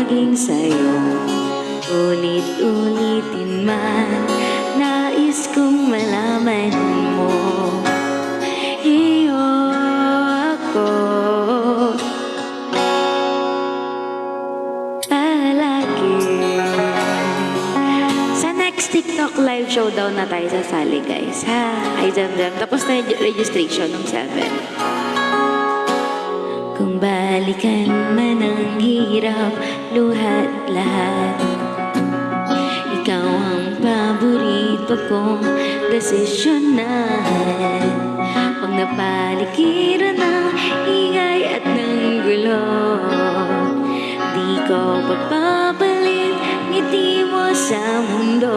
maging sa'yo. Ulit-ulitin man, nais kong malaman mo. Iyo ako palagi. Sa next TikTok live showdown na tayo sasali, guys, ha? Hi, Jam. Tapos na yung registration ng 7. Kung balikan man ang hirap, luhat lahat, ikaw ang paborito kong desisyonan. Pag napaligiran ng ingay at ng gulo, di ko pagpapalit ngiti mo sa mundo.